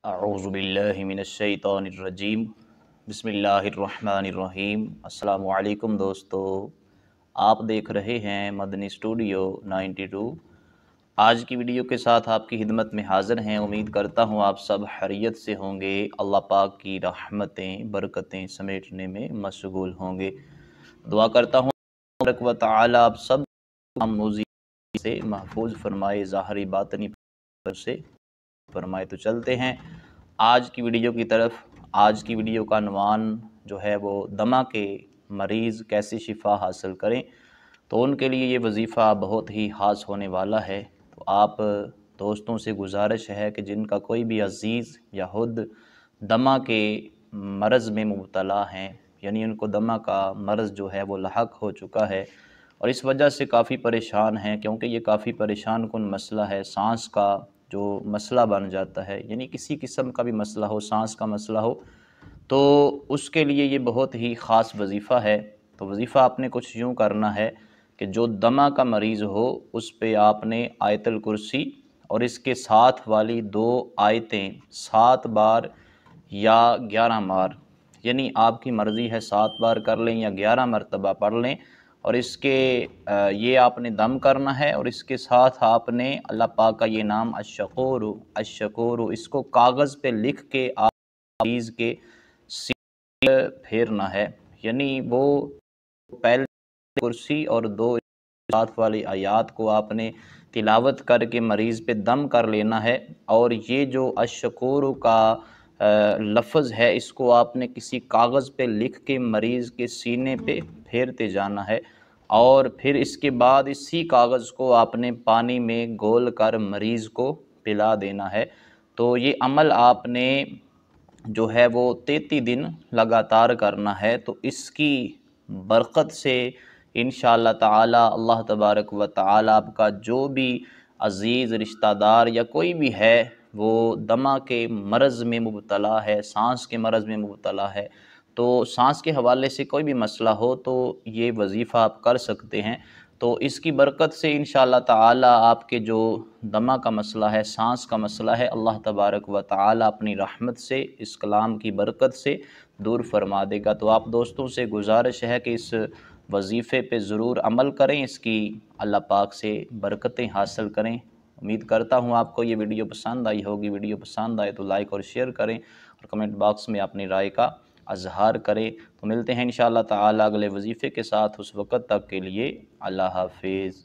अऊज़ु बिल्लाहि मिनश्शैतानिर्रजीम बिस्मिल्लाहिर्रहमानिर्रहीम। अस्सलामु अलैकुम दोस्तों, आप देख रहे हैं मदनी स्टूडियो 92। आज की वीडियो के साथ आपकी खिदमत में हाज़िर हैं। उम्मीद करता हूँ आप सब खैरियत से होंगे, अल्लाह पाक की रहमतें बरकतें समेटने में मशगूल होंगे। दुआ करता हूँ तबारक व तआला आप सब मुज़ी से महफूज फरमाए, ज़ाहरी बातनी से फरमाए। तो चलते हैं आज की वीडियो की तरफ। आज की वीडियो का अन्वान जो है वो दमा के मरीज़ कैसे शिफा हासिल करें, तो उनके लिए ये वजीफ़ा बहुत ही ख़ास होने वाला है। तो आप दोस्तों से गुजारिश है कि जिनका कोई भी अज़ीज़ या खुद दमा के मरज़ में मुब्तला हैं, यानी उनको दमा का मरज़ जो है वो लाहक हो चुका है और इस वजह से काफ़ी परेशान हैं, क्योंकि ये काफ़ी परेशान कुन मसला है। सांस का जो मसला बन जाता है, यानी किसी किस्म का भी मसला हो, सांस का मसला हो, तो उसके लिए ये बहुत ही ख़ास वजीफ़ा है। तो वजीफ़ा आपने कुछ यूँ करना है कि जो दमा का मरीज़ हो उस पे आपने आयतुल कुर्सी और इसके साथ वाली 2 आयतें 7 बार या 11 बार, यानी आपकी मर्ज़ी है 7 बार कर लें या 11 मरतबा पढ़ लें। और इसके ये आपने दम करना है और इसके साथ आपने अल्लाह पाक का ये नाम अश्शकूर इसको कागज़ पे लिख के आप मरीज़ के सीने फेरना है। यानी वो पहले कुर्सी और 2 साथ वाली आयात को आपने तिलावत करके मरीज़ पे दम कर लेना है। और ये जो अश्शकूर का लफ्ज़ है, इसको आपने किसी कागज़ पे लिख के मरीज़ के सीने पे फेरते जाना है और फिर इसके बाद इसी कागज़ को आपने पानी में घोल कर मरीज़ को पिला देना है। तो ये अमल आपने जो है वो 33 दिन लगातार करना है। तो इसकी बरकत से इंशाअल्लाह ताला अल्लाह तबारक व ताला आपका जो भी अज़ीज़ रिश्तेदार या कोई भी है वो दमा के मरज़ में मुब्तला है, सांस के मरज़ में मुब्तला है, तो सांस के हवाले से कोई भी मसला हो तो ये वजीफ़ा आप कर सकते हैं। तो इसकी बरकत से इंशाअल्लाह ताला आपके जो दमा का मसला है, सांस का मसला है, अल्लाह तबारक व ताला अपनी रहमत से इस कलाम की बरकत से दूर फरमा देगा। तो आप दोस्तों से गुजारिश है कि इस वजीफ़े पे ज़रूर अमल करें, इसकी अल्लाह पाक से बरकतें हासिल करें। उम्मीद करता हूँ आपको ये वीडियो पसंद आई होगी। वीडियो पसंद आए तो लाइक और शेयर करें और कमेंट बॉक्स में अपनी राय का अज़हार करें। तो मिलते हैं इंशाअल्लाह ताला अगले वजीफ़े के साथ। उस वक़्त तक के लिए अल्लाह हाफ़िज़।